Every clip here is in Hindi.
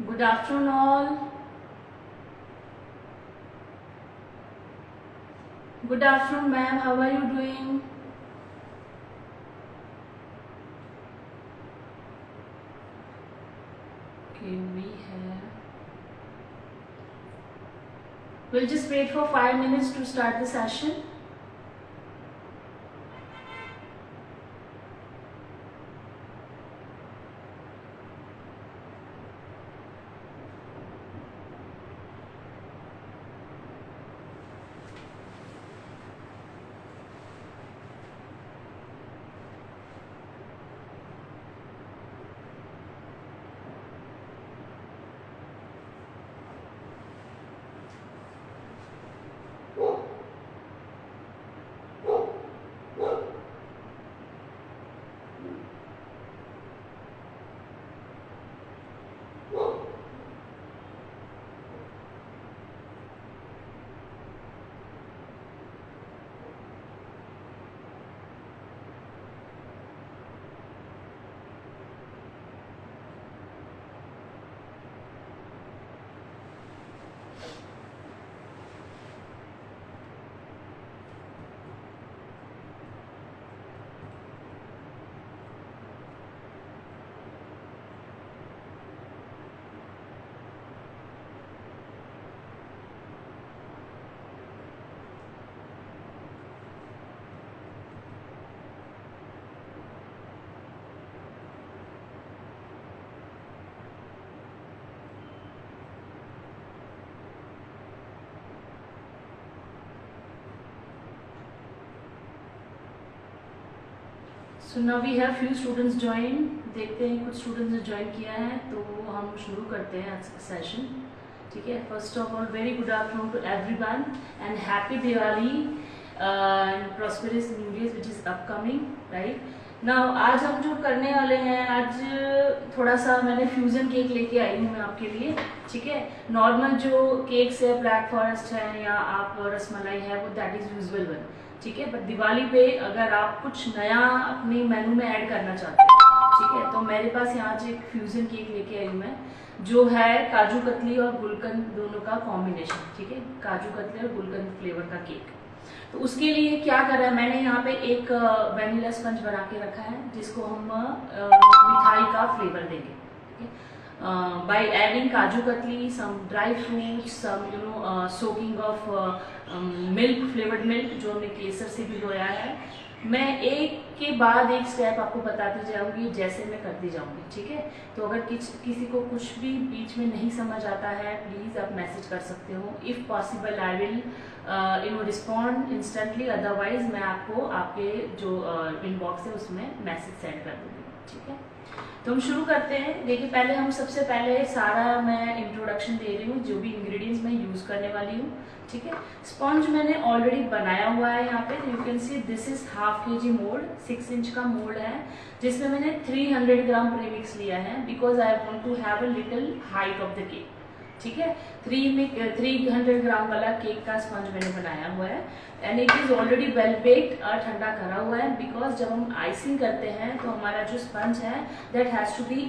Good afternoon, all. Good afternoon, ma'am. How are you doing? Okay, we'll just wait for 5 minutes to start the session. So now we have few students join. देखते हैं कुछ स्टूडेंट्स ने ज्वाइन किया है, तो हम शुरू करते हैं आज का सेशन. ठीक है. First of all very good afternoon to everyone and happy Diwali and prosperous new year which is upcoming. Right now आज हम जो करने वाले हैं, आज थोड़ा सा मैंने फ्यूजन केक लेके आई हूँ मैं आपके लिए. ठीक है. नॉर्मल जो केक्स है, ब्लैक फॉरेस्ट है या आप रसमलाई है, वो दैट इज यूजुअल वन. ठीक है. बट दिवाली पे अगर आप कुछ नया अपने मेनू में ऐड करना चाहते हैं, ठीक है, तो मेरे पास यहाँ से एक फ्यूजन केक लेके आई हूँ मैं, जो है काजू कतली और गुलकंद दोनों का कॉम्बिनेशन. ठीक है. काजू कतली और गुलकंद फ्लेवर का केक. तो उसके लिए क्या करा है, मैंने यहाँ पे एक वेनिला स्पंज बना के रखा है, जिसको हम मिठाई का फ्लेवर देंगे. ठीक है. by adding kaju katli, some dry fruits, some soaking of milk, flavored milk, जो हमने केसर से भिगोया है. मैं एक के बाद एक स्टेप आपको बताती जाऊंगी, जैसे मैं करती जाऊंगी. ठीक है. तो अगर किसी को कुछ भी बीच में नहीं समझ आता है, प्लीज आप मैसेज कर सकते हो. If possible I will respond instantly, otherwise मैं आपको आपके जो इनबॉक्स है उसमें मैसेज सेंड कर दूंगी. ठीक है. तो हम शुरू करते हैं. देखिए, पहले हम सबसे पहले सारा मैं इंट्रोडक्शन दे रही हूँ, जो भी इंग्रेडिएंट्स मैं यूज़ करने वाली हूँ. ठीक है. स्पॉन्ज मैंने ऑलरेडी बनाया हुआ है यहाँ पे. You can see this is half kg mould, 6 inch का मोल्ड है, जिसमें मैंने 300 ग्राम प्रीमिक्स लिया है, because I want to have a little height of the cake. ठीक है. 300 ग्राम वाला केक का स्पंज मैंने बनाया हुआ है and it is already well baked और ठंडा करा हुआ है, बिकॉज जब हम आइसिंग करते हैं तो हमारा जो स्पंज है that has to be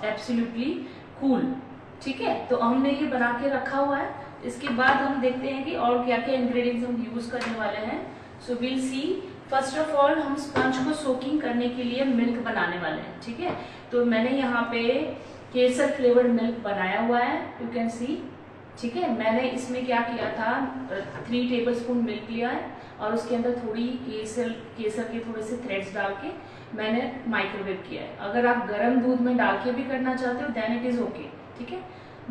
absolutely cool. ठीक है. तो हमने ये बना के रखा हुआ है. इसके बाद हम देखते हैं कि और क्या क्या इंग्रेडिएंट्स हम यूज करने वाले हैं. So will see. First of all हम स्पंज को सोकिंग करने के लिए मिल्क बनाने वाले हैं. ठीक है. तो मैंने यहाँ पे केसर फ्लेवर्ड मिल्क बनाया हुआ है, यू कैन सी. ठीक है. मैंने इसमें क्या किया था, 3 टेबलस्पून मिल्क लिया है और उसके अंदर थोड़ी केसर के थोड़े से थ्रेड्स डाल के मैंने माइक्रोवेव किया है. अगर आप गर्म दूध में डाल के भी करना चाहते हो देन इट इज ओके. ठीक है.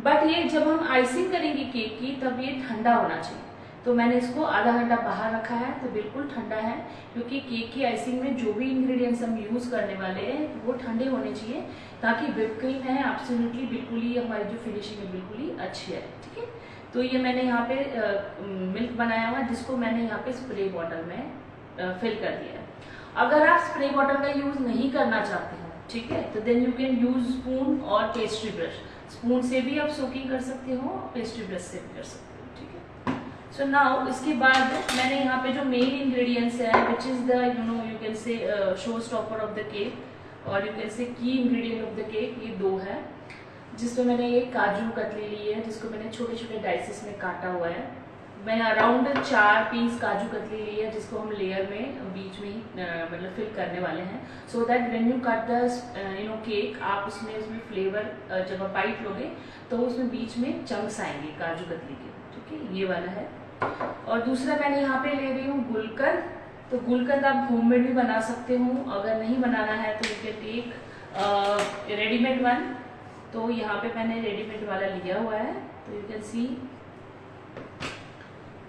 बट ये जब हम आइसिंग करेंगे केक की, तब ये ठंडा होना चाहिए. तो मैंने इसको आधा घंटा बाहर रखा है, तो बिल्कुल ठंडा है, क्योंकि केक की आइसिंग में जो भी इंग्रेडिएंट्स हम यूज करने वाले हैं वो ठंडे होने चाहिए, ताकि व्हिप क्रीम है एब्सोल्युटली बिल्कुल ही हमारी जो फिनिशिंग है बिल्कुल ही अच्छी है. ठीक है. तो ये मैंने यहाँ पे मिल्क बनाया हुआ है, जिसको मैंने यहाँ पे स्प्रे बॉटल में फिल कर दिया है. अगर आप स्प्रे बॉटल का यूज नहीं करना चाहते हैं, ठीक है, तो then you can use spoon और पेस्ट्री ब्रश. स्पून से भी आप सोकिंग कर सकते हो, पेस्ट्री ब्रश से भी कर सकते हो. ठीक है. सो नाउ इसके बाद मैंने यहाँ पे जो मेन इंग्रेडिएंट्स है, which is the you can से show stopper of the cake, और यू कैन से की इंग्रेडिएंट ऑफ द केक, ये 2 है. जिसमें मैंने ये काजू कतली ली है, जिसको मैंने छोटे छोटे डाइसेस में काटा हुआ है। मैंने अराउंड 4 पीस काजू कतली ली है, जिसको हम लेयर में बीच में ही मतलब फिल करने वाले हैं, so that when you cut the cake, आप उसमें फ्लेवर जब आप बाइट लोगे तो उसमें बीच में चंक्स आएंगे काजू कतली के। ठीक है, ये वाला है। और दूसरा मैंने यहाँ पे ले रही हूँ गुलकंद। तो गुलकंद आप होममेड भी बना सकते हो, अगर नहीं बनाना है तो you can take readymade one. तो यहाँ पे मैंने रेडीमेड वाला लिया हुआ है, तो यू कैन सी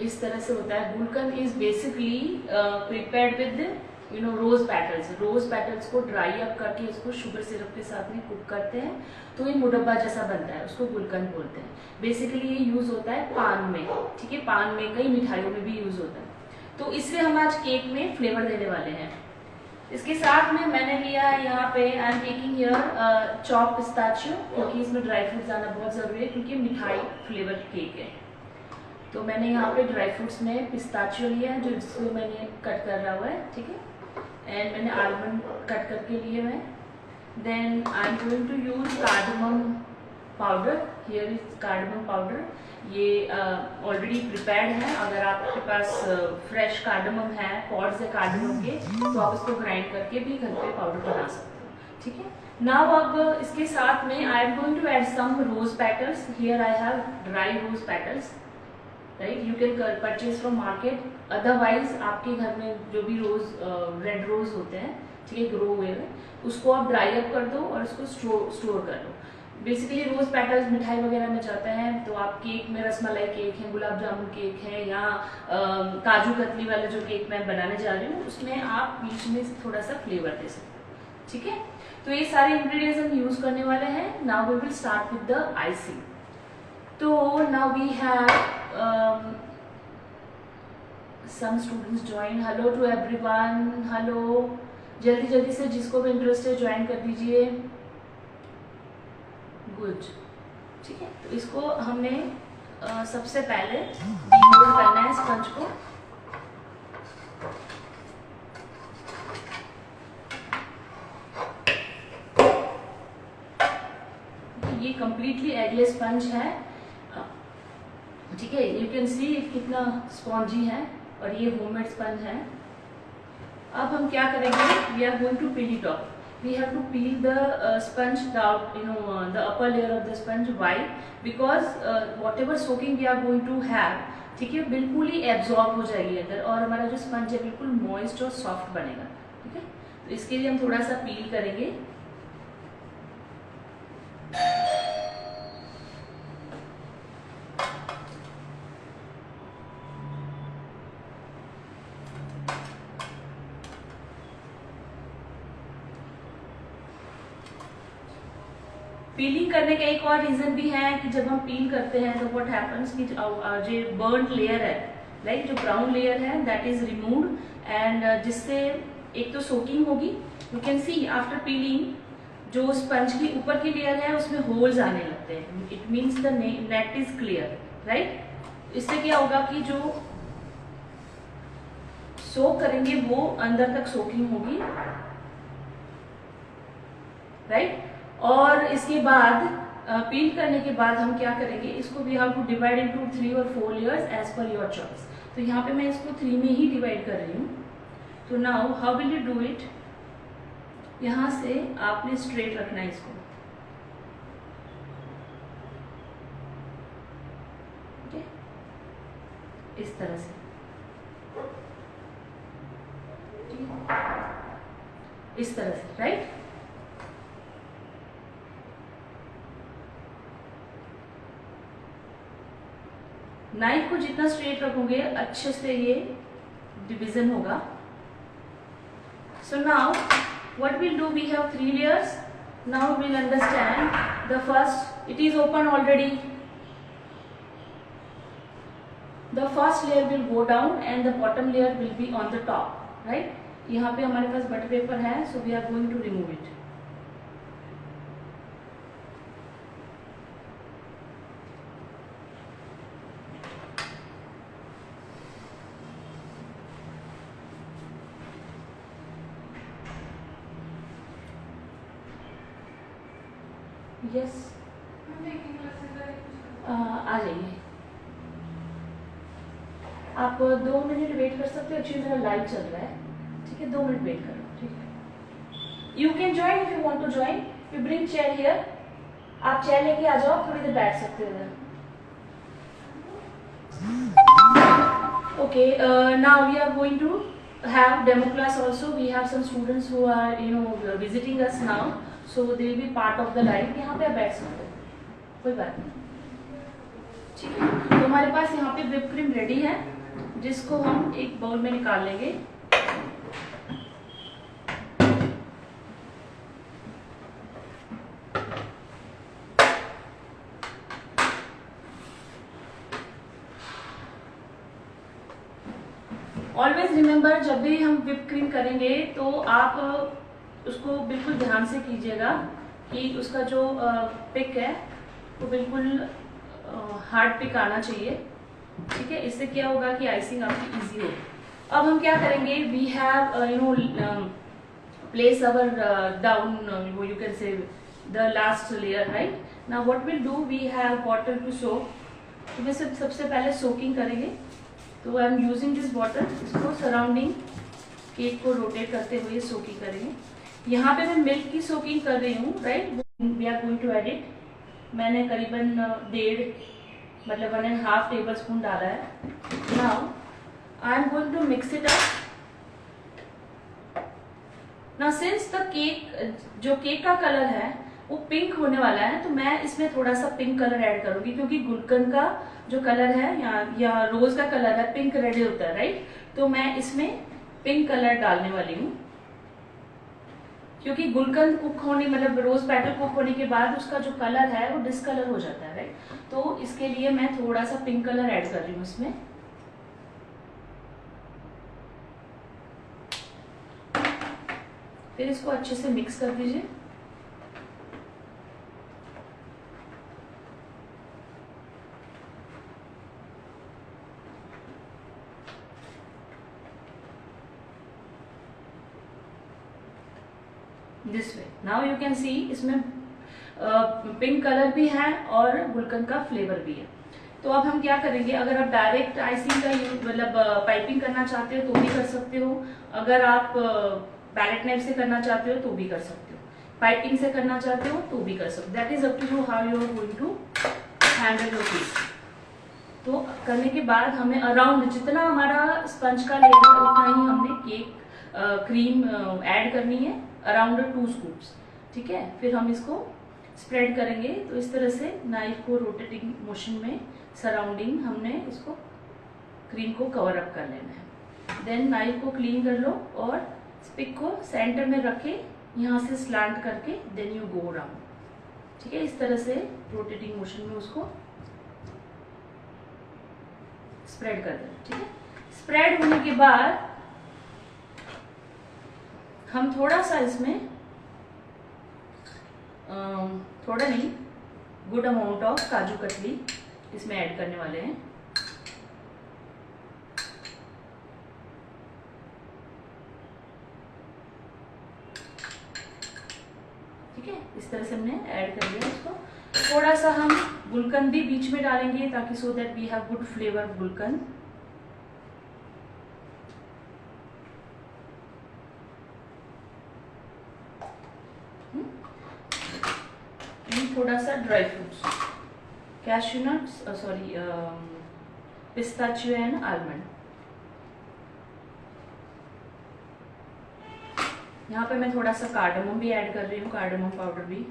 इस तरह से होता है। Gulkand is basically prepared with rose petals. Rose petals को ड्राई अप करके इसको शुगर सिरप के साथ में कुक करते हैं, तो ये मुरब्बा जैसा बनता है, उसको गुलकंद बोलते हैं। बेसिकली ये यूज होता है पान में। ठीक है, पान में, कई मिठाइयों में भी यूज होता है। तो इससे हम आज केक में फ्लेवर देने वाले हैं। इसके साथ में मैंने लिया है यहाँ पे, I am taking here chop pistachio, क्योंकि इसमें ड्राई फ्रूट्स आना बहुत जरूरी है, क्योंकि मिठाई फ्लेवर केक है। तो मैंने यहाँ पे ड्राई फ्रूट्स में पिस्ताचियो लिया है, जो जिसको मैंने कट कर रहा हुआ है। ठीक है, एंड मैंने आलमंड कट करके लिए हुए हैं। Then I am going to use cardamom powder. Here is cardamom powder. ये ऑलरेडी प्रिपेयर्ड है। अगर आपके पास फ्रेश कार्डमम है, पॉड्स है कार्डमम के, तो आप इसको ग्राइंड करके भी घर पे पाउडर बना सकते हो। ठीक है, नाउ अब इसके साथ में I am going to add some rose petals. Here I have dry rose petals, right, you can purchase from market. Otherwise आपके घर में जो भी रोज रेड रोज होते हैं, ठीक है, ग्रो हुए हुए, उसको आप ड्राई अप कर दो और उसको स्टोर कर दो। बेसिकली रोज पेटल्स मिठाई वगैरह में जाते हैं, तो आप केक में, रसमलाई केक है, गुलाब जामुन केक है, या काजू कतली वाला जो केक मैं बनाने जा रही हूँ, उसमें आप बीच में थोड़ा सा फ्लेवर दे सकते हो। ठीक है, तो ये सारे इंग्रेडिएंट्स हम यूज करने वाले हैं। Now we will start with the icing. तो now we have some students join. Hello to everyone, hello, जल्दी जल्दी से जिसको भी इंटरेस्ट है ज्वाइन कर दीजिए। गुड, ठीक है, तो इसको हमने सबसे पहले डीमोल्ड करना है स्पंज को। ये कंप्लीटली एगलेस स्पंज है। ठीक है, यू कैन सी कितना स्पॉन्जी है, और ये होममेड स्पंज है। अब हम क्या करेंगे, we are going to peel it off. We have to peel the sponge out, the upper layer of the sponge. Why? Because whatever soaking we are going to have, ठीक है, बिल्कुल ही एब्जॉर्ब हो जाएगी अंदर, और हमारा जो स्पंज है बिल्कुल मॉइस्ट और सॉफ्ट बनेगा। ठीक है, तो इसके लिए हम थोड़ा सा पील करेंगे। पीलिंग करने का एक और रीजन भी है कि जब हम पील करते हैं तो व्हाट हैपेंस कि जो बर्न्ड लेयर है, लाइक जो ब्राउन लेयर है, दैट इज रिमूव्ड, एंड जिससे एक तो सोकिंग होगी। You can C after piling जो स्पंज की ऊपर की लेयर है उसमें होल्स आने लगते हैं। It means the net is clear, right. इससे क्या होगा कि जो सोक करेंगे वो अंदर तक सोकिंग होगी, राइट। और इसके बाद पील करने के बाद हम क्या करेंगे, इसको we have to divide into 3 और 4 layers as per your choice. तो यहाँ पे मैं इसको 3 में ही डिवाइड कर रही हूँ। तो now how will you do it, यहाँ से आपने स्ट्रेट रखना है इसको। ठीक है, इस तरह से, ठीक है, इस तरह से, राइट। नाइफ को जितना स्ट्रेट रखोगे अच्छे से ये डिवीजन होगा। So now what will do, we have 3 layers. Now will understand the first, it is open already. The first layer will go down and the bottom layer will be on the top, right. यहाँ पे हमारे पास बटर पेपर है, so we are going to remove it. Yes, आ जाइए। आप 2 मिनट वेट कर सकते हो, एक्चुअली मेरा लाइव चल रहा है, ठीक है, 2 मिनट वेट करो, ठीक है। You can join if you want to join, you bring chair here, आप चेयर लेके आ जाओ, थोड़ी देर बैठ सकते हो इधर। Okay, now we are going to have demo class also. We have some students who are visiting us now, so they will be part of the live. यहाँ पे आप बैठ सकते हो, कोई बात नहीं, ठीक है। तो हमारे पास यहाँ पे whipped cream रेडी है, जिसको हम एक बाउल में निकाल लेंगे। ऑलवेज रिमेंबर, जब भी हम whipped क्रीम करेंगे तो आप उसको बिल्कुल ध्यान से कीजिएगा कि उसका जो पिक है वो बिल्कुल हार्ड पिक आना चाहिए, ठीक है। इससे क्या होगा कि आइसिंग आपकी इजी हो। अब हम क्या करेंगे, we have place our down, you can say the last layer, right. Now what will do, we have water to soak. तो वैसे सबसे पहले सोकिंग करेंगे, तो I am using this water. इसको सराउंडिंग केक को रोटेट करते हुए सोकिंग करेंगे। यहाँ पे मैं मिल्क की सोकिंग कर रही हूँ, right. We are going to add it. मैंने करीबन 1.5 टेबल स्पून डाला है। Now I am going to mix it up. Now since the cake, जो केक का कलर है वो पिंक होने वाला है, तो मैं इसमें थोड़ा सा पिंक कलर ऐड करूंगी, क्योंकि गुलकंद का जो कलर है या रोज का कलर है पिंक रेड होता है, राइट। तो मैं इसमें पिंक कलर डालने वाली हूँ, क्योंकि गुलकंद कुक होने मतलब रोज बैटर कुक होने के बाद उसका जो कलर है वो डिसकलर हो जाता है, राइट। तो इसके लिए मैं थोड़ा सा पिंक कलर ऐड कर रही हूँ इसमें। फिर इसको अच्छे से मिक्स कर दीजिए। This way. Now you can सी इसमें पिंक कलर भी है और गुलकंद का फ्लेवर भी है। तो अब हम क्या करेंगे, अगर आप डायरेक्ट आइसिंग का मतलब पाइपिंग करना चाहते हो तो भी कर सकते हो, अगर आप पैलेट नाइफ से करना चाहते हो तो भी कर सकते हो, पाइपिंग से करना चाहते हो तो भी कर सकते हो। That is up to you how you are going to handle your cake. तो करने के बाद हमें अराउंड जितना हमारा स्पंज का लेयर है उतना ही हमने केक क्रीम ऐड करनी है, अराउंड 2 स्कूप्स, ठीक है। फिर हम इसको स्प्रेड करेंगे। तो इस तरह से नाइफ को रोटेटिंग मोशन में सराउंडिंग हमने इसको क्रीम को कवर अप कर लेना है। देन नाइफ को क्लीन कर लो और स्पिक को सेंटर में रखे, यहाँ से स्लांट करके देन यू गो राउंड, ठीक है। इस तरह से रोटेटिंग मोशन में उसको स्प्रेड कर देना, ठीक है। स्प्रेड होने के बाद हम थोड़ा सा इसमें थोड़ा नहीं, good amount of kaju katli इसमें ऐड करने वाले हैं। ठीक है, इस तरह से हमने ऐड कर दिया इसको। थोड़ा सा हम गुलकंद भी बीच में डालेंगे ताकि so that we have good flavour gulkand. थोड़ा सा dry fruits, cashew nuts, sorry pistachio and almond. यहाँ पे मैं थोड़ा सा कार्डमम भी ऐड कर रही हूँ, कार्डमम पाउडर भी,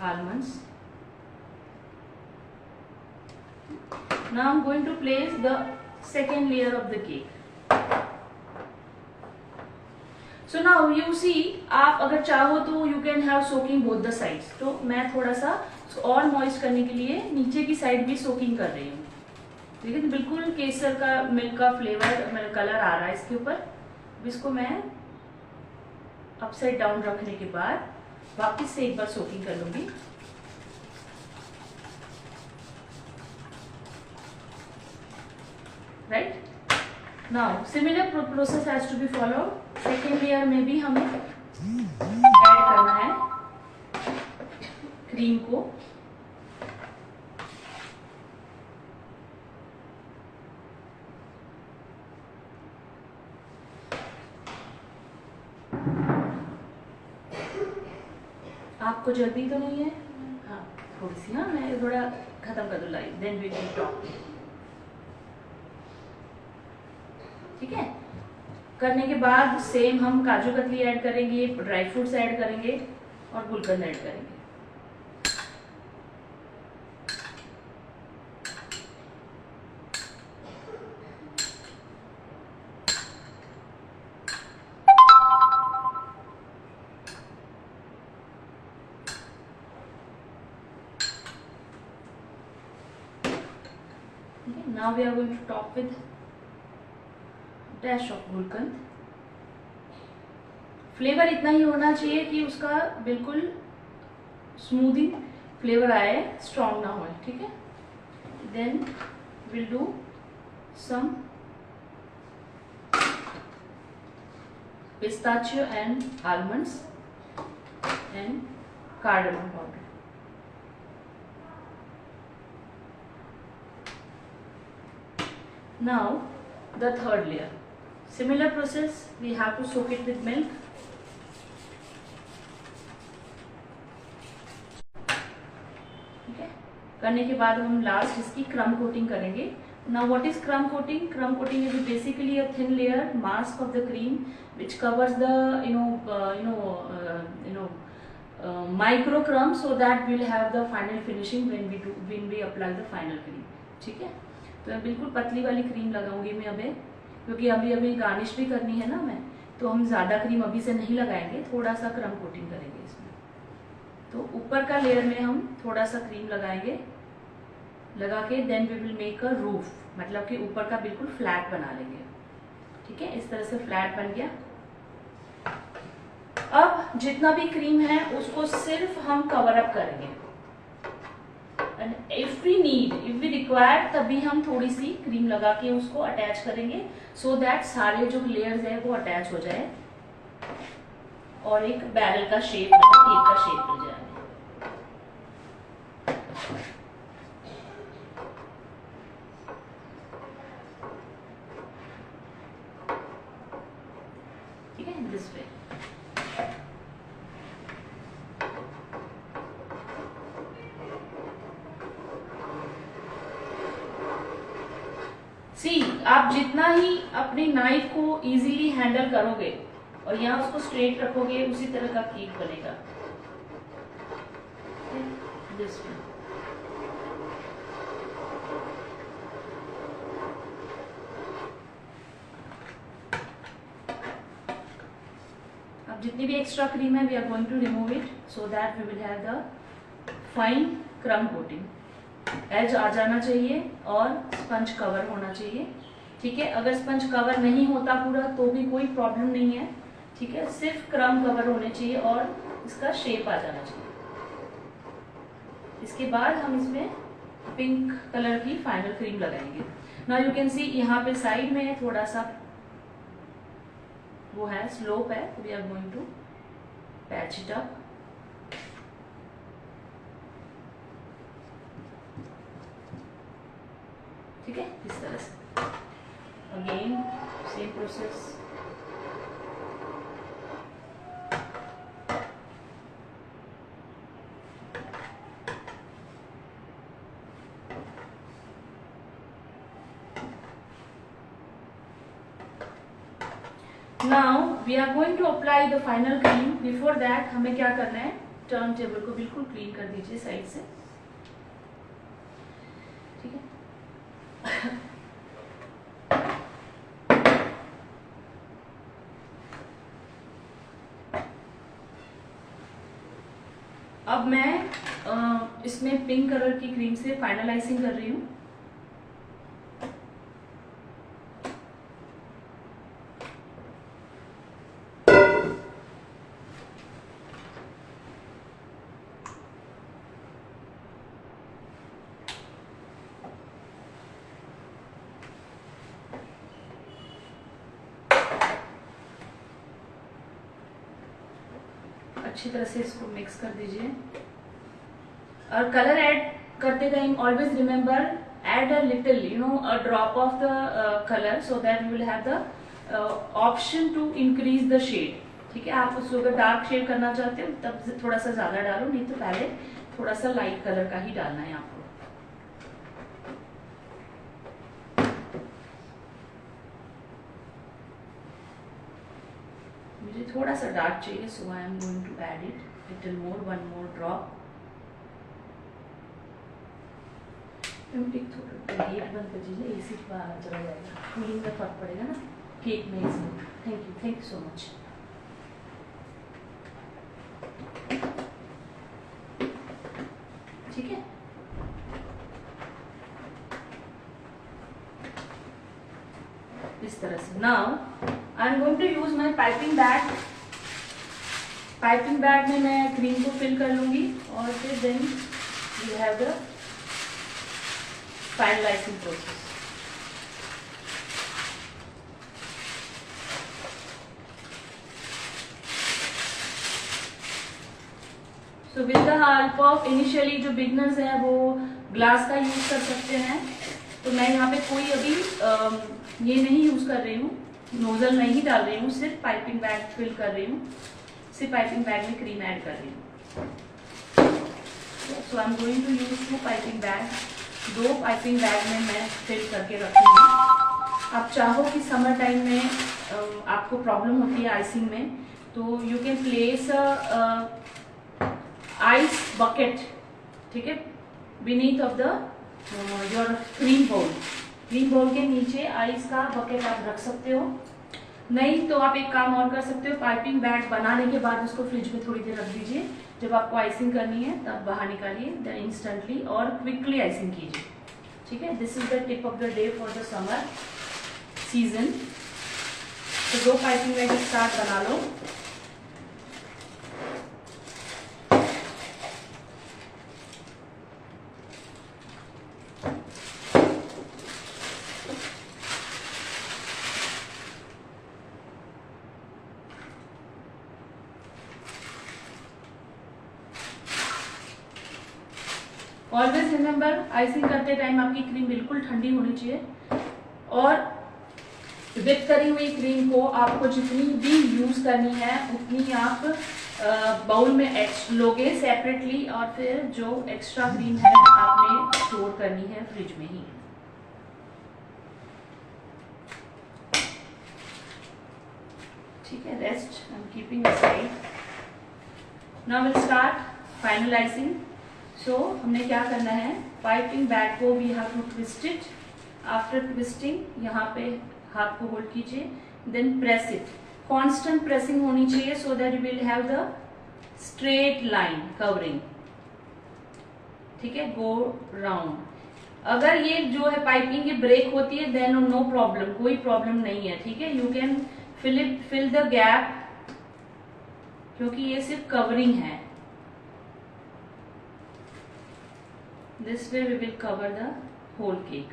almonds. Now I am going to place the second layer of the cake. So now you see, आप अगर चाहो तो you can have soaking both the sides. तो मैं थोड़ा सा और मॉइस्ट करने के लिए नीचे की साइड भी सोकिंग कर रही हूँ। देखिए बिल्कुल केसर का मिल्क का फ्लेवर कलर आ रहा है इसके ऊपर। इसको मैं अपसाइड डाउन रखने के बाद वापस से एक बार सोकिंग कर लूंगी। Right, now similar process has to be followed. Second layer में भी हमें ऐड करना है क्रीम को आपको जल्दी तो नहीं है? हाँ थोड़ी सी, हाँ मैं थोड़ा खत्म कर दूँ live, then we will talk. ठीक है, करने के बाद सेम हम काजू कतली ऐड करेंगे, ड्राई फ्रूट्स ऐड करेंगे और गुलकंद ऐड करेंगे। Now we are going to top with dash of gulkand. Flavour इतना ही होना चाहिए कि उसका बिल्कुल स्मूथिंग फ्लेवर आए, स्ट्रॉन्ग ना हो। ठीक है, then will do some pistachio and almonds and cardamom powder। Now the third layer, similar process, we have to soak it with milk। ठीक है, करने के बाद हम लास्ट इसकी क्रम कोटिंग करेंगे। Now what is crumb coating? Crumb coating is basically a thin layer mask of the cream which covers the micro crumbs so that we'll have the final finishing when we apply the final cream। ठीक है, तो बिल्कुल पतली वाली क्रीम लगाऊंगी मैं अभी, क्योंकि अभी गार्निश भी करनी है ना मैं, तो हम ज़्यादा क्रीम अभी से नहीं लगाएंगे, थोड़ा सा क्रम कोटिंग करेंगे इसमें। तो ऊपर का लेयर में हम थोड़ा सा क्रीम लगाएंगे, लगा के then we will make a roof, मतलब कि ऊपर का बिल्कुल फ्लैट बना लेंगे। ठीक है, इस तरह से फ्लैट बन गया। अब जितना भी क्रीम है उसको सिर्फ हम कवर अप करेंगे, इफ वी रिक्वायर तभी हम थोड़ी सी क्रीम लगा के उसको अटैच करेंगे, सो दैट सारे जो लेयर्स है वो अटैच हो जाए और एक बैरल का शेप, मतलब केक का शेप मिल जाए। ठीक है, दिस वे। आप जितना ही अपनी नाइफ को इजीली हैंडल करोगे और यहाँ उसको स्ट्रेट रखोगे, उसी तरह का केक बनेगा। This way. अब जितनी भी एक्स्ट्रा क्रीम है we are going to remove it so that we will have the fine crumb coating. Edge आ जाना चाहिए और स्पंज कवर होना चाहिए। ठीक है, अगर स्पंज कवर नहीं होता पूरा तो भी कोई प्रॉब्लम नहीं है। ठीक है, सिर्फ क्रम कवर होने चाहिए और इसका शेप आ जाना चाहिए। इसके बाद हम इसमें पिंक कलर की फाइनल क्रीम लगाएंगे। नाउ यू कैन सी यहाँ पे साइड में थोड़ा सा वो है, स्लोप है, we are going to patch it up. ठीक है, इस तरह से again same process. Now we are going to apply the final cream. Before that हमें क्या करना है, टर्न टेबल को बिल्कुल क्लीन कर दीजिए साइड से। ठीक है, अब मैं इसमें पिंक कलर की क्रीम से फाइनलाइजिंग कर रही हूँ। अच्छी तरह से इसको मिक्स कर दीजिए। और कलर ऐड करते time always remember add a little, a drop of the color so that you will have the option to increase the shade. ठीक है, आप उसको अगर डार्क शेड करना चाहते हो तब थोड़ा सा ज्यादा डालो, नहीं तो पहले थोड़ा सा लाइट कलर का ही डालना है आपको. मुझे थोड़ा सा डार्क चाहिए, so I am going to add it little more, one more drop. Gate बंद कर दीजिए, एसी बाहर चला जाएगा, कूलिंग का फर्क पड़ेगा ना केक में इसमें. Thank you so much. ठीक है, इस तरह से. Now I am going to use my piping bag. Piping bag में मैं क्रीम को फिल कर लूंगी और फिर then you have the finalizing process. So with the help of initially जो बिगनर्स हैं वो ग्लास का यूज कर सकते हैं. तो मैं यहाँ पे कोई अभी ये नहीं यूज कर रही हूँ, नोजल नहीं डाल रही हूँ, सिर्फ पाइपिंग बैग फिल कर रही हूँ, सिर्फ पाइपिंग बैग में क्रीम ऐड कर रही हूँ. So I am going to use 2 piping bag. 2 piping bag में मैं फिल करके रखूंगी. आप चाहो कि समर टाइम में आपको प्रॉब्लम होती है आइसिंग में, तो you can place ice bucket, ठीक है, beneath of the your cream bowl. Cream bowl के नीचे आइस का बकेट आप रख सकते हो. नहीं तो आप एक काम और कर सकते हो, पाइपिंग बैग बनाने के बाद उसको फ्रिज में थोड़ी देर रख दीजिए. जब आपको आइसिंग करनी है तब बाहर निकालिए, देन इंस्टेंटली और क्विकली आइसिंग कीजिए. ठीक है, this is the tip of the day for the summer season. तो 2 पाइपिंग बैग एक साथ बना लो. ऑलवेज रिमेंबर, आइसिंग करते टाइम आपकी क्रीम बिल्कुल ठंडी होनी चाहिए. और विप करी हुई क्रीम को आपको जितनी भी यूज करनी है उतनी आप बाउल में लोगे सेपरेटली, और फिर जो एक्स्ट्रा क्रीम है आपने स्टोर करनी है फ्रिज में ही. ठीक है, rest I am keeping aside. Now will start finalizing. सो हमने क्या करना है, पाइपिंग बैग को we have to twist it. After twisting यहाँ पे हाथ को होल्ड कीजिए, then press it. Constant pressing होनी चाहिए so that you will have the straight line covering. ठीक है, गो राउंड. अगर ये जो है पाइपिंग की ब्रेक होती है देन नो प्रॉब्लम, कोई प्रॉब्लम नहीं है. ठीक है, you can fill the gap, क्योंकि ये सिर्फ कवरिंग है. This way we will cover the whole cake.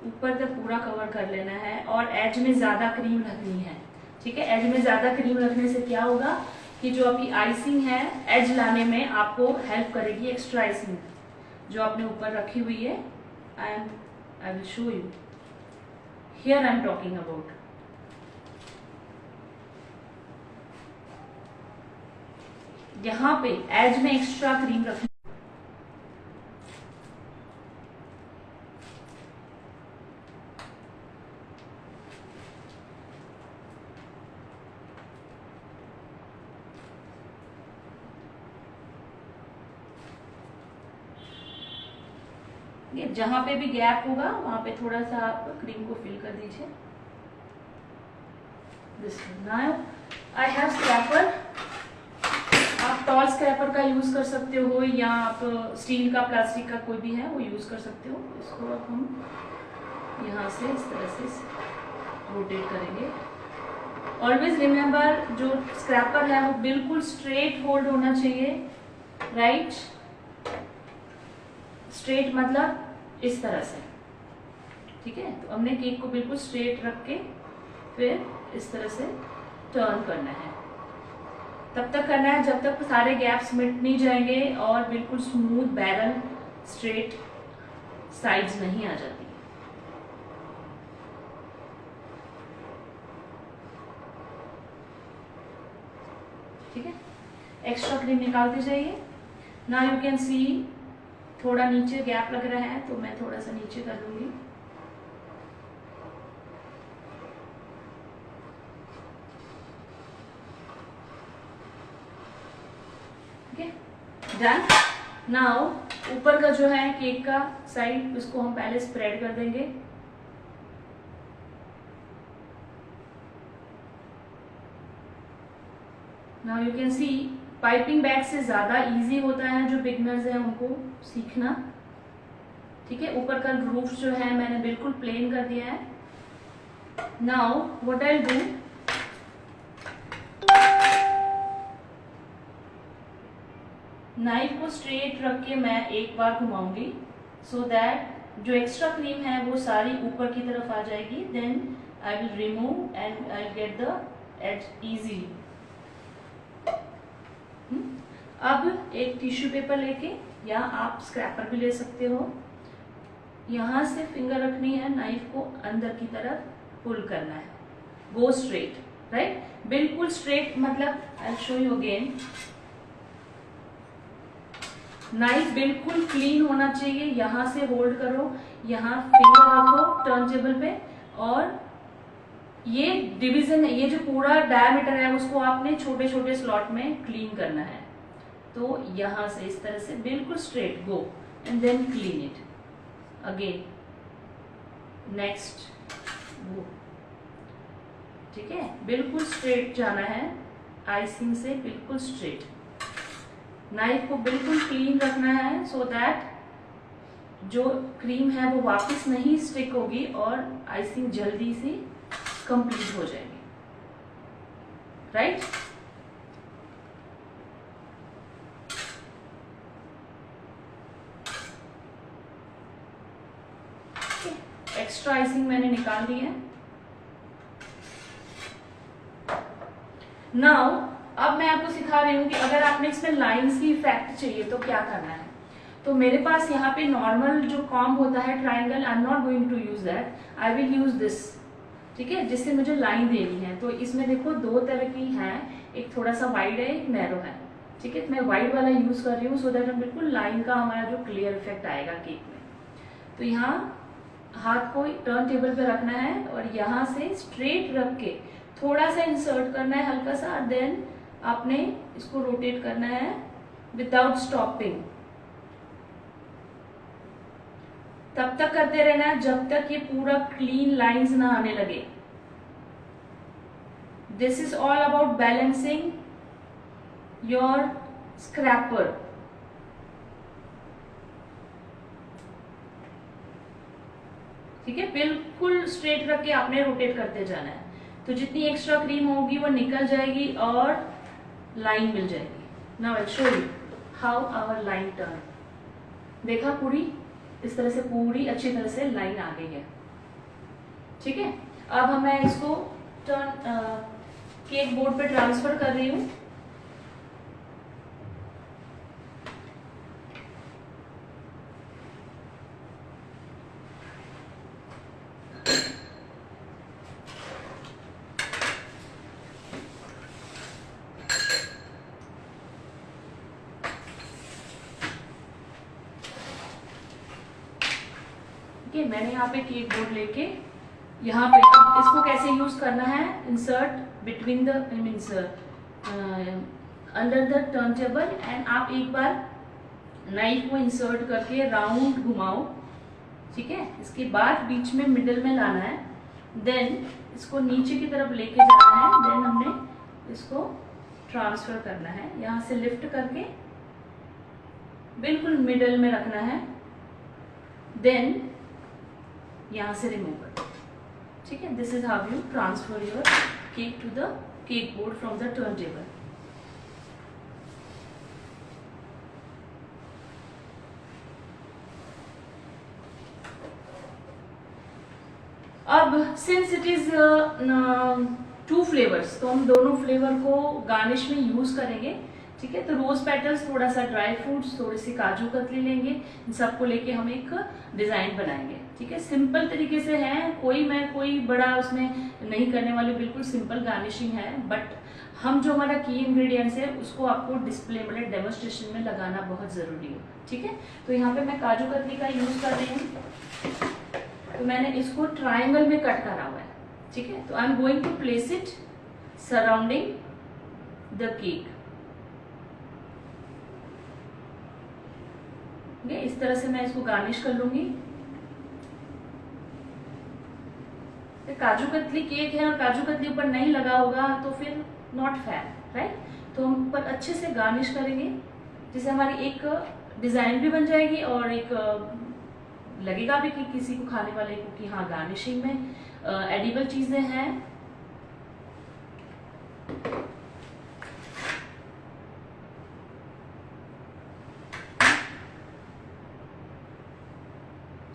ऊपर तक पूरा कवर कर लेना है और एज में ज्यादा क्रीम रखनी है. ठीक है, एज में ज्यादा क्रीम रखने से क्या होगा कि जो आपकी आइसिंग है एज लाने में आपको हेल्प करेगी. एक्स्ट्रा आइसिंग जो आपने ऊपर रखी हुई है, I will show you. Here I am talking about. यहाँ पे एज में एक्स्ट्रा क्रीम रखना. जहां पे भी गैप होगा वहां पे थोड़ा सा आप क्रीम को फिल कर दीजिए. This now I have scraper. आप टॉल स्क्रैपर का यूज कर सकते हो या आप स्टील का, प्लास्टिक का कोई भी है वो यूज कर सकते हो. इसको अब हम यहाँ से इस तरह से रोटेट करेंगे. ऑलवेज रिमेंबर, जो स्क्रैपर है वो बिल्कुल स्ट्रेट होल्ड होना चाहिए. राइट, स्ट्रेट मतलब इस तरह से. ठीक है, तो हमने केक को बिल्कुल स्ट्रेट रख के फिर इस तरह से टर्न करना है. तब तक करना है जब तक सारे गैप्स मिट नहीं जाएंगे और बिल्कुल स्मूथ बैरल स्ट्रेट साइड्स नहीं आ जाती। ठीक है, एक्स्ट्रा क्रीम निकालते जाइए। नाउ यू कैन सी थोड़ा नीचे गैप लग रहा है तो मैं थोड़ा सा नीचे कर लूंगी। डन। नाउ ऊपर का जो है केक का साइड, उसको हम पहले स्प्रेड कर देंगे। Now you can C piping bag से ज्यादा इजी होता है जो बिगनर्स हैं उनको सीखना। ठीक है, ऊपर का रूफ जो है मैंने बिल्कुल प्लेन कर दिया है। Now what I do, knife को स्ट्रेट रख के मैं एक बार घुमाऊंगी सो दैट जो एक्स्ट्रा क्रीम है वो सारी ऊपर की तरफ आ जाएगी। Then I will remove and I get the edge easily. अब एक टिश्यू पेपर लेके या आप स्क्रैपर भी ले सकते हो, यहां से फिंगर रखनी है, नाइफ को अंदर की तरफ पुल करना है, गो स्ट्रेट, राइट, बिल्कुल स्ट्रेट। मतलब आई शो यू अगेन, नाइफ बिल्कुल क्लीन होना चाहिए। यहां से होल्ड करो, यहां फिंगर रखो टर्न टेबल पे, और ये डिवीजन, ये जो पूरा डायमीटर है उसको आपने छोटे छोटे स्लॉट में क्लीन करना है। तो यहां से इस तरह से बिल्कुल straight go and then clean it again, next go. ठीक है, बिल्कुल स्ट्रेट जाना है, आइसिंग से बिल्कुल स्ट्रेट। नाइफ को बिल्कुल क्लीन रखना है सो दैट जो क्रीम है वो वापस नहीं स्टिक होगी और आइसिंग जल्दी से कंप्लीट हो जाएगी, राइट। एक्स्ट्रा आइसिंग मैंने निकाल दी है। नाउ अब मैं आपको सिखा रही हूँ कि अगर आपने इसमें लाइंस की इफेक्ट चाहिए तो क्या करना है। तो मेरे पास यहाँ पे नॉर्मल जो कॉम्ब होता है triangle, I am not going to use that, I will use this. ठीक है, जिससे मुझे लाइन देनी है। तो इसमें देखो दो तरह की है, एक थोड़ा सा वाइड है, एक नैरो है। ठीक है, मैं वाइड वाला यूज कर रही हूँ सो दैट हम बिल्कुल लाइन का हमारा जो क्लियर इफेक्ट आएगा केक में। तो यहाँ हाथ को टर्न टेबल पे रखना है और यहाँ से स्ट्रेट रख के थोड़ा सा इंसर्ट करना है हल्का सा, देन आपने इसको रोटेट करना है विदाउट स्टॉपिंग। तब तक करते रहना है जब तक ये पूरा क्लीन लाइंस ना आने लगे। This is all about balancing your scraper. ठीक है, बिल्कुल स्ट्रेट रख के आपने रोटेट करते जाना है। तो जितनी एक्स्ट्रा क्रीम होगी वो निकल जाएगी और लाइन मिल जाएगी। Now I show you how our line turn. देखा, पूरी इस तरह से पूरी अच्छी तरह से लाइन आ गई है। ठीक है, अब मैं इसको टर्न केक बोर्ड पे ट्रांसफर कर रही हूँ। ठीक है, मैंने यहाँ पे केक बोर्ड लेके यहाँ पे अब इसको कैसे यूज करना है, insert between the under the turn table, and आप एक बार नाइफ को इंसर्ट करके राउंड घुमाओ। ठीक है, इसके बाद बीच में मिडिल में लाना है, देन इसको नीचे की तरफ लेके जाना है, देन हमने इसको ट्रांसफर करना है, यहाँ से लिफ्ट करके बिल्कुल मिडिल में रखना है, देन यहाँ से रिमूव कर दो। ठीक है, this is how you transfer your cake to the cake board from the turntable. अब सिंस इट इज 2 फ्लेवर्स, तो हम दोनों फ्लेवर को गार्निश में यूज करेंगे। ठीक है, तो रोज पेटल्स, थोड़ा सा ड्राई फ्रूट्स, थोड़ी सी काजू कतली लेंगे, इन सबको लेके हम एक डिजाइन बनाएंगे। ठीक है, सिंपल तरीके से है, कोई बड़ा उसमें नहीं करने वाले, बिल्कुल सिंपल गार्निशिंग है। बट हम जो हमारा की इंग्रेडिएंट्स है उसको आपको डिस्प्ले मतलब डेमोस्ट्रेशन में लगाना बहुत जरूरी है। ठीक है, तो यहाँ पे मैं काजू कतली का यूज कर रही हूँ। तो मैंने इसको ट्राइंगल में कट करा हुआ है। ठीक है, तो I am going to place it surrounding the cake. इस तरह से मैं इसको गार्निश कर लूंगी। काजू कतली केक है और काजू कतली ऊपर नहीं लगा होगा तो फिर नॉट फेयर, राइट। तो हम ऊपर अच्छे से गार्निश करेंगे, जिससे हमारी एक डिजाइन भी बन जाएगी और एक लगेगा भी कि किसी को खाने वाले को कि हाँ गार्निशिंग में एडिबल चीजें हैं।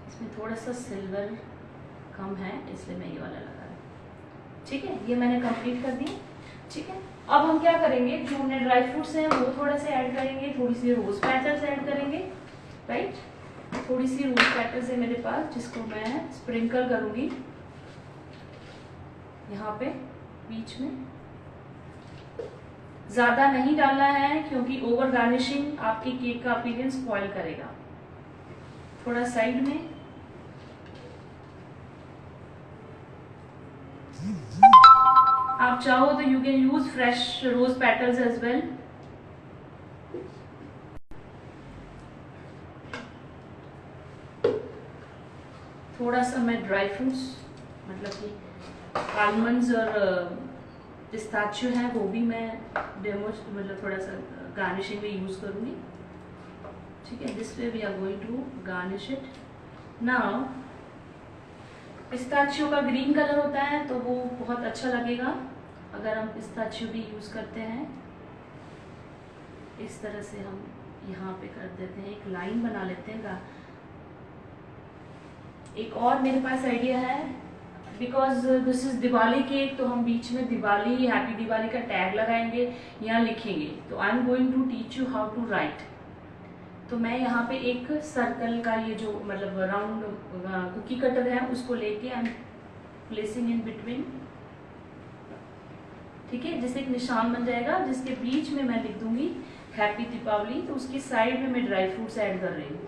इसमें थोड़ा सा सिल्वर कम है इसलिए मैं ये वाला लगा रही हूँ। ठीक है, ये मैंने कंप्लीट कर दी। ठीक है, अब हम क्या करेंगे, जो हमने ड्राई फ्रूट्स हैं वो थोड़ा से ऐड करेंगे, थोड़ी सी रोज पेटल्स ऐड करेंगे, राइट। थोड़ी सी रोज पेटल्स है मेरे पास जिसको मैं स्प्रिंकल करूंगी यहाँ पे बीच में। ज्यादा नहीं डालना है क्योंकि ओवर गार्निशिंग आपकी केक का अपीयरेंस स्पॉइल करेगा। थोड़ा साइड में। आप चाहो तो you can use fresh rose petals as well. थोड़ा सा मैं ड्राई फ्रूट्स मतलब कि आलमंड्स और पिस्ताचियो है वो भी मैं डेमो मतलब थोड़ा सा गार्निशिंग में यूज करूंगी। ठीक है, this way we are going to garnish it. Now pistachio का ग्रीन कलर होता है तो वो बहुत अच्छा लगेगा अगर हम पिस्ताचियो भी यूज करते हैं। इस तरह से हम यहाँ पे कर देते हैं, एक लाइन बना लेते हैं। एक और मेरे पास आइडिया है, because this is Diwali cake, तो हम बीच में दिवाली हैप्पी दिवाली का टैग लगाएंगे, यहाँ लिखेंगे। तो I am going to teach you how to write. तो मैं यहाँ पे एक सर्कल का ये जो मतलब राउंड कुकी कटर है उसको लेके I am placing in between. ठीक है, जैसे एक निशान बन जाएगा जिसके बीच में मैं लिख दूंगी हैप्पी दीपावली, तो उसकी साइड में मैं ड्राई फ्रूट्स ऐड कर रही हूँ।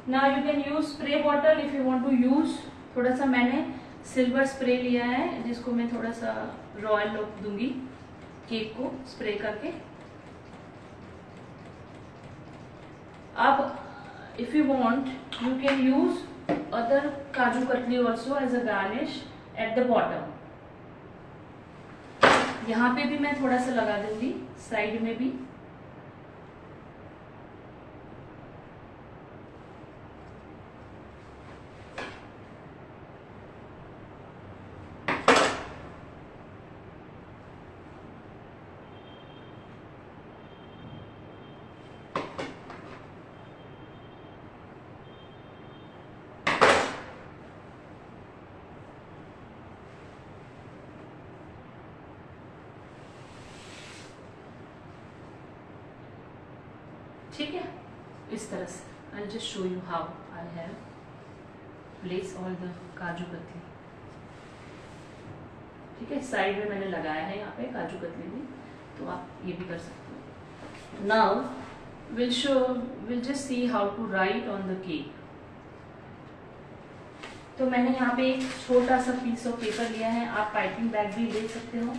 Now you can use spray bottle if you want to use. थोड़ा सा मैंने सिल्वर स्प्रे लिया है जिसको मैं थोड़ा सा रॉयल लुक दूंगी केक को स्प्रे करके। अब if you want you can use other kaju katli also as a garnish at the bottom. यहाँ पे भी मैं थोड़ा सा लगा दूंगी, साइड में भी। ठीक है, इस तरह से I just show you how I have place all the kaju katli. ठीक है, साइड में मैंने लगाया है यहाँ पे काजू कतली भी, तो आप ये भी कर सकते हो। Now will just see how to write on the cake. तो मैंने यहाँ पे एक छोटा सा पीस ऑफ पेपर लिया है, आप पाइपिंग बैग भी ले सकते हो।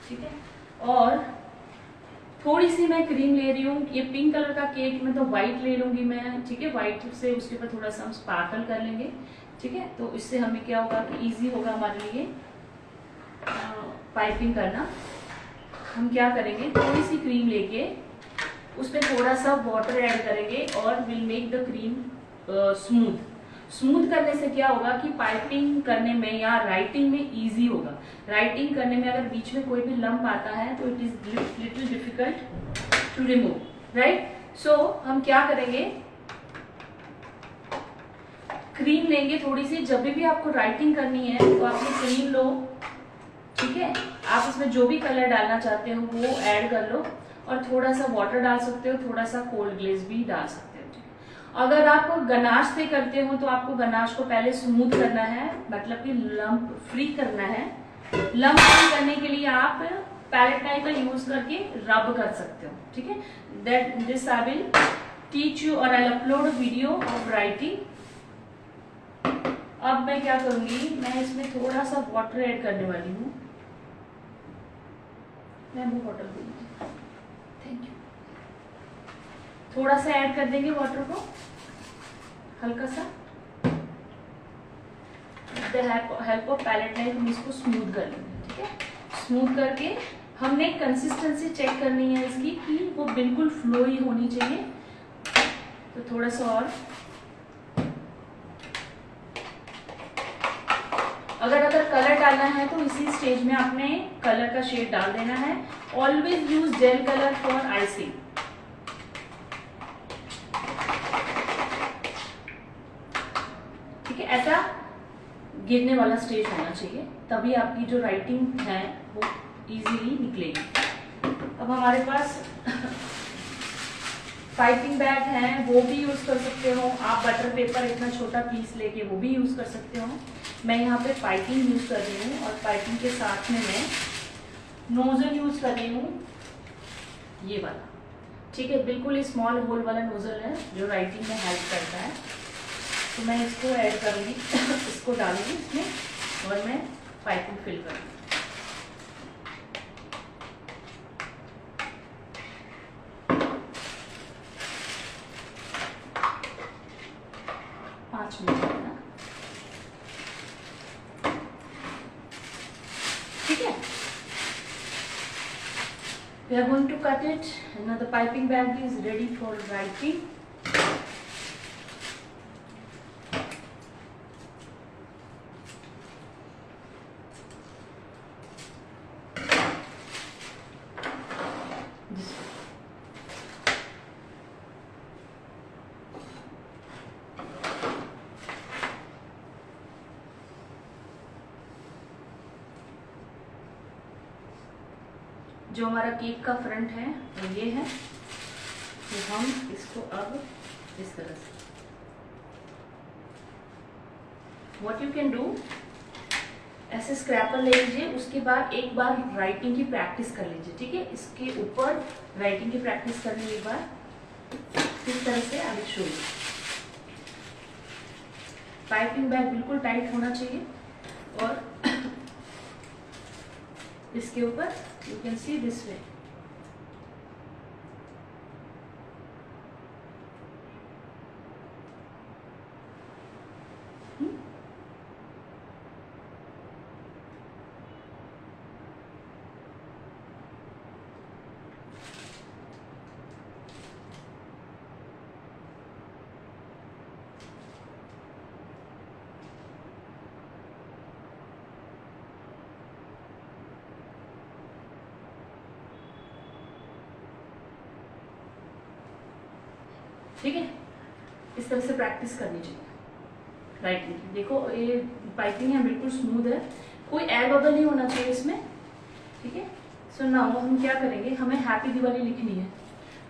ठीक है, और थोड़ी सी मैं क्रीम ले रही हूँ। ये पिंक कलर का केक में तो व्हाइट ले लूंगी मैं। ठीक है, व्हाइट से उसके ऊपर थोड़ा सा हम स्पार्कल कर लेंगे। ठीक है, तो इससे हमें क्या होगा कि इजी होगा हमारे लिए पाइपिंग करना। हम क्या करेंगे, थोड़ी सी क्रीम लेके उसमें थोड़ा सा वाटर ऐड करेंगे और will make the cream smooth. Smooth करने से क्या होगा कि पाइपिंग करने में या राइटिंग में इजी होगा। राइटिंग करने में अगर बीच में कोई भी लंप आता है तो it is little difficult to remove, right. सो हम क्या करेंगे, क्रीम लेंगे थोड़ी सी। जब भी आपको राइटिंग करनी है तो आपने क्रीम लो, ठीक है। आप इसमें जो भी कलर डालना चाहते हो वो ऐड कर लो, और थोड़ा सा वाटर डाल सकते हो, थोड़ा सा कोल्ड ग्लेज भी डाल सकते हो, ठीक है। अगर आप गनाश से करते हो तो आपको गनाश को पहले स्मूथ करना है, मतलब कि लंप फ्री करना है। लंप फ्री करने के लिए आप पैलेट नाइफ का यूज करके रब कर सकते हो, ठीक है। That this I will teach you और I upload video of writing. अब मैं क्या करूंगी, मैं इसमें थोड़ा सा वाटर ऐड करने वाली हूँ। मैं वो वाटर दूंगी, थैंक यू। थोड़ा सा ऐड कर देंगे वाटर को, हल्का सा। With the help of palette knife हम इसको स्मूथ कर लेंगे, ठीक है। स्मूथ करके हमने कंसिस्टेंसी चेक करनी है इसकी कि वो बिल्कुल फ्लो ही होनी चाहिए। तो थोड़ा सा और, अगर कलर डालना है तो इसी स्टेज में आपने कलर का शेड डाल देना है। Always use jail colour for icing. ठीक है, ऐसा गिरने वाला स्टेज होना चाहिए, तभी आपकी जो राइटिंग है वो इजीली निकलेगी। अब हमारे पास पाइपिंग बैग है, वो भी यूज कर सकते हो आप। बटर पेपर इतना छोटा पीस लेके वो भी यूज कर सकते हो। मैं यहाँ पे पाइपिंग यूज कर रही हूँ, और पाइपिंग के साथ में मैं नोजल यूज कर रही हूँ, ये वाला, ठीक है। बिल्कुल स्मॉल होल वाला नोजल है जो राइटिंग में हेल्प करता है। तो मैं इसको ऐड करूँगी इसको डालूंगी इसमें, और मैं पाइपिंग फिल करूँगी। ठीक है, we are going to cut it, and now the piping bag is ready for writing. जो हमारा केक का फ्रंट है वो ये है, तो हम इसको अब इस तरह से, व्हाट यू कैन डू, ऐसे स्क्रैपर ले लीजिए। उसके बाद एक बार राइटिंग की प्रैक्टिस कर लीजिए, ठीक है। इसके ऊपर राइटिंग की प्रैक्टिस कर लीजिए एक बार, इस तरह से I will show you. Piping bag बिल्कुल टाइट होना चाहिए, और इसके ऊपर you can see this way. ठीक है, इस तरह से प्रैक्टिस करनी चाहिए राइटिंग की। देखो ये पाइपिंग है, बिल्कुल स्मूथ है, कोई एयर बबल नहीं होना चाहिए इसमें, ठीक है। सो नाउ हम क्या करेंगे, हमें हैप्पी दिवाली लिखनी है,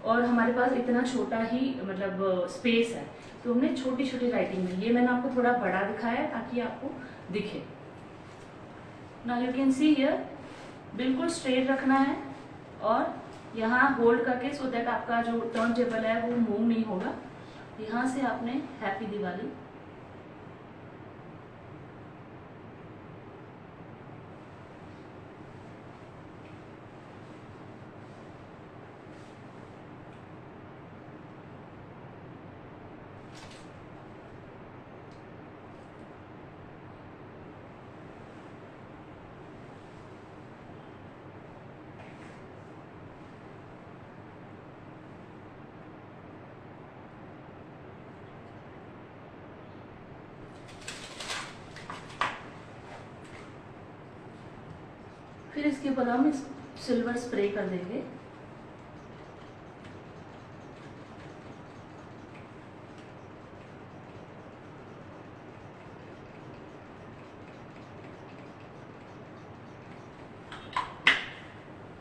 और हमारे पास इतना छोटा ही मतलब स्पेस है, तो हमने छोटी छोटी राइटिंग में, ये मैंने आपको थोड़ा बड़ा दिखाया है ताकि आपको दिखे। Now you can see here, बिल्कुल स्ट्रेट रखना है, और यहाँ होल्ड करके, सो दैट आपका जो टर्न टेबल है वो मूव नहीं होगा। यहाँ से आपने हैप्पी दिवाली, फिर इसके ऊपर हम सिल्वर स्प्रे कर देंगे।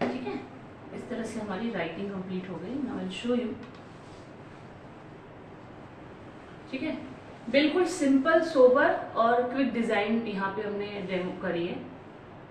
ठीक है, इस तरह से हमारी राइटिंग कंप्लीट हो गई। Now I will show you. ठीक है, बिल्कुल सिंपल सोबर और क्विक डिजाइन यहाँ पे हमने डेमो करी है।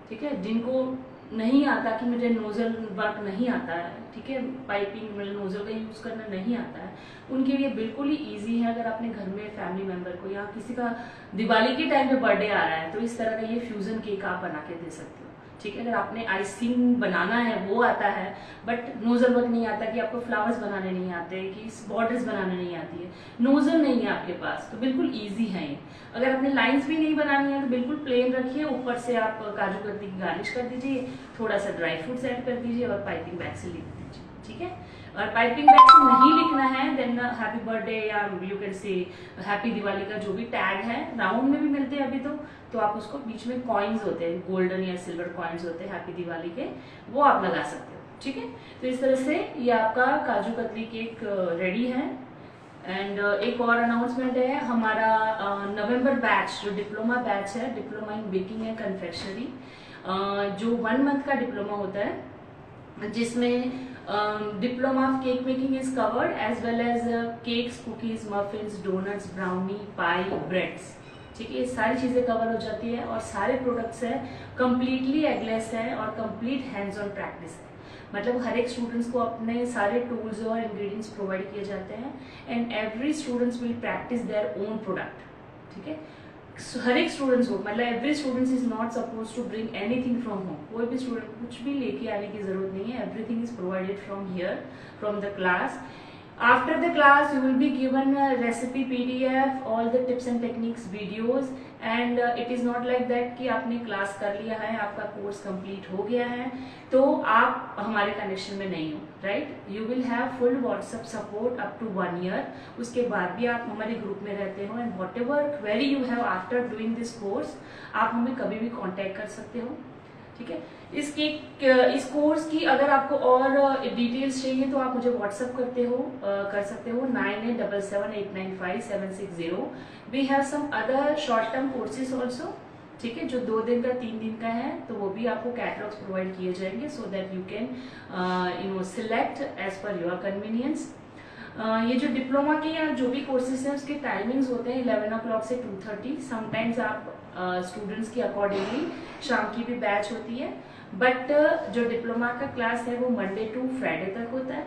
ठीक है, जिनको नहीं आता कि मुझे नोजल वर्क नहीं आता है, ठीक है, पाइपिंग मतलब नोजल का यूज करना नहीं आता है, उनके लिए बिल्कुल ही इजी है। अगर अपने घर में फैमिली मेंबर को या किसी का दिवाली के टाइम पे बर्थडे आ रहा है तो इस तरह का ये फ्यूजन केक आप बना के दे सकते हो। ठीक है, अगर आपने आइसिंग बनाना है वो आता है बट नोजल वर्क नहीं आता, कि आपको फ्लावर्स बनाने नहीं आते, कि बॉर्डर्स बनाने नहीं आती है, नोजल नहीं है आपके पास, तो बिल्कुल इजी है ये। अगर आपने लाइंस भी नहीं बनानी है तो बिल्कुल प्लेन रखिए, ऊपर से आप काजू कतली की गार्निश कर दीजिए, थोड़ा सा ड्राई फ्रूट्स ऐड कर दीजिए और पाइपिंग बैग से लिख दीजिए। ठीक है, और पाइपिंग बैग से नहीं लिखना है देन हैप्पी बर्थडे या यू कैन से हैप्पी दिवाली का जो भी टैग है, राउंड में भी मिलते हैं अभी तो आप उसको बीच में कॉइन्स होते हैं, गोल्डन या सिल्वर कॉइन्स होते हैं हैप्पी दिवाली के, वो आप लगा सकते हो। ठीक है, तो इस तरह से ये आपका काजू कतली केक रेडी है। एंड एक और अनाउंसमेंट है, हमारा नवंबर बैच जो डिप्लोमा बैच है, diploma in baking and confectionery, जो 1 मंथ का डिप्लोमा होता है, जिसमें diploma of cake making is covered as well as cakes, cookies, muffins, donuts, brownie, pie, breads. ठीक है, ये सारी चीजें कवर हो जाती है और सारे प्रोडक्ट्स है कंप्लीटली एगलेस है और कंप्लीट हैंड्स ऑन प्रैक्टिस है। मतलब हर एक स्टूडेंट्स को अपने सारे टूल्स और इंग्रेडिएंट्स प्रोवाइड किए जाते हैं and every students will practise their own product. ठीक है, हर एक स्टूडेंट्स को, मतलब every students is not suppose to bring anything from home. कोई भी स्टूडेंट कुछ भी लेके आने की जरूरत नहीं है, everything is provided from here, from the class. After the class, you will be given a recipe PDF, all the tips and techniques videos, and it is not like that कि आपने क्लास कर लिया है, आपका कोर्स कंप्लीट हो गया है तो आप हमारे कनेक्शन में नहीं हो, right? You will have full WhatsApp support up to 1 year. उसके बाद भी आप हमारे ग्रुप में रहते हो and whatever query you have after doing this course, आप हमें कभी भी कॉन्टेक्ट कर सकते हो। ठीक है, इस कोर्स की अगर आपको और डिटेल्स चाहिए तो आप मुझे व्हाट्सअप कर सकते हो 9877895760। We have some other short term courses also. ठीक है, जो 2 दिन का 3 दिन का है तो वो भी आपको कैटलॉग्स प्रोवाइड किए जाएंगे so that you can select as per your convenience. ये जो डिप्लोमा के या जो भी कोर्सेज हैं उसके टाइमिंग्स होते हैं 11 o'clock से 2:30। समटाइम्स आप स्टूडेंट्स की अकॉर्डिंगली शाम की भी बैच होती है, बट जो डिप्लोमा का क्लास है वो मंडे टू फ्राइडे तक होता है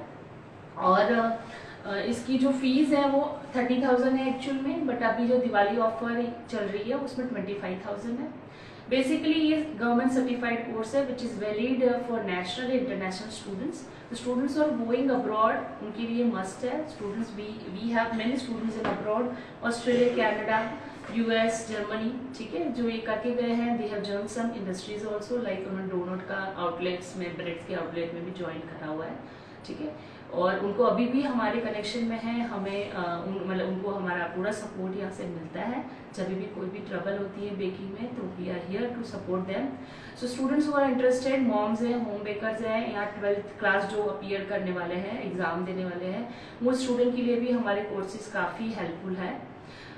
और इसकी जो फीस है वो 30,000 है एक्चुअल में, बट अभी जो दिवाली ऑफर चल रही है उसमें 25,000 है। बेसिकली ये गवर्नमेंट सर्टिफाइड कोर्स है which is valid for national international students. तो स्टूडेंट्स आर गोइंग अब्रॉड उनके लिए मस्ट है। Students we have many students in abroad, Australia, Canada, US, Germany. ठीक है, जो ये करके गए हैं they have join some industries also, like उन्होंने डोनट का आउटलेट्स में, ब्रेड्स के आउटलेट में भी ज्वाइन करा हुआ है। ठीक है, और उनको अभी भी हमारे कनेक्शन में है, हमें मतलब उनको हमारा पूरा सपोर्ट यहाँ से मिलता है। जब भी कोई भी ट्रबल होती है बेकिंग में तो we are here to support them. So students who are interested, moms हैं, होम बेकर्स हैं या 12th क्लास जो अपीयर करने वाले हैं, एग्जाम देने वाले हैं, वो स्टूडेंट के लिए भी हमारे कोर्सेज काफ़ी हेल्पफुल है।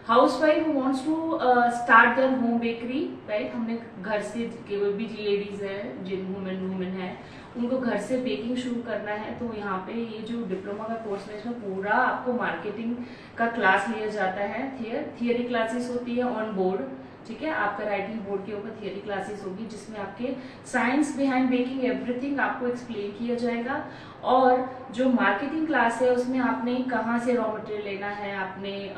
Housewife who wants to start their home bakery, right? हमने घर से कोई भी लेडीज हैं, जिन वुमेन है, उनको घर से बेकिंग शुरू करना है तो यहाँ पे ये जो डिप्लोमा का कोर्स है इसमें पूरा आपको मार्केटिंग का क्लास लिया जाता है। थियरी क्लासेस होती है ऑन बोर्ड। ठीक है, आपका राइटिंग बोर्ड के ऊपर थियरी क्लासेस होगी जिसमें आपके साइंस बिहाइंड बेकिंग एवरीथिंग आपको एक्सप्लेन किया जाएगा। और जो मार्केटिंग क्लास है उसमें आपने कहाँ से रॉ मटेरियल लेना है, आपने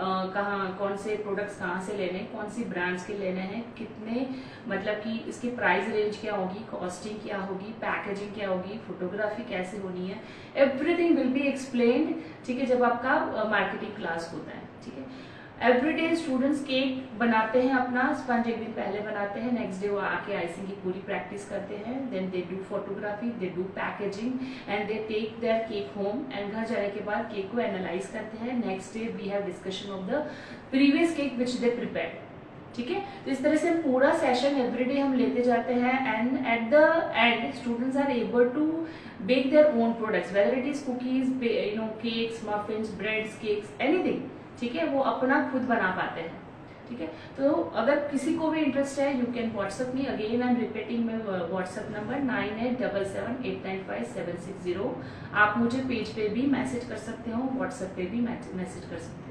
कौन से प्रोडक्ट्स कहाँ से लेने हैं, कौन सी ब्रांड्स के लेने हैं, कितने मतलब कि इसकी प्राइस रेंज क्या होगी, कॉस्टिंग क्या होगी, पैकेजिंग क्या होगी, फोटोग्राफी कैसे होनी है, एवरीथिंग विल बी एक्सप्लेन्ड। ठीक है, जब आपका मार्केटिंग क्लास होता है। ठीक है, एवरीडे स्टूडेंट्स केक बनाते हैं, अपना स्पंज एक दिन पहले बनाते हैं, नेक्स्ट डे वो आके आइसिंग की पूरी प्रैक्टिस करते हैं, then they do photography, they do packaging and they take their cake home and घर जाने के बाद केक को एनालाइज करते हैं। Next day we have discussion of the previous cake which they prepare. ठीक है। तो इस तरह से हम पूरा सेशन एवरीडे हम लेते जाते हैं and at the end students are able to bake their own products, whether it is cookies, cakes, muffins, breads, cakes, anything, ठीक है, वो अपना खुद बना पाते हैं, ठीक है। तो अगर किसी को भी इंटरेस्ट है, you can WhatsApp me, again I am repeating my WhatsApp number 9877895760। आप मुझे पेज पे भी मैसेज कर सकते हो, व्हाट्सएप पे भी मैसेज कर सकते हो।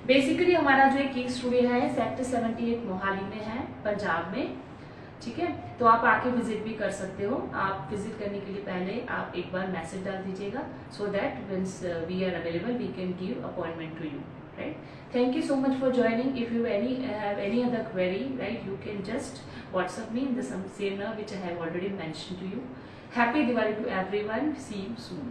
बेसिकली हमारा जो एक केक स्टूडियो है सेक्टर 78 मोहाली में है, पंजाब में, ठीक है। तो आप आके विजिट भी कर सकते हो। आप विजिट करने के लिए पहले आप एक बार मैसेज डाल दीजिएगा, so that whence we are available we can give appointment to you, right? Thank you so much for joining. If you have any other query, right, you can just WhatsApp me in the same number which I have already mentioned to you. Happy Diwali to everyone. See you soon.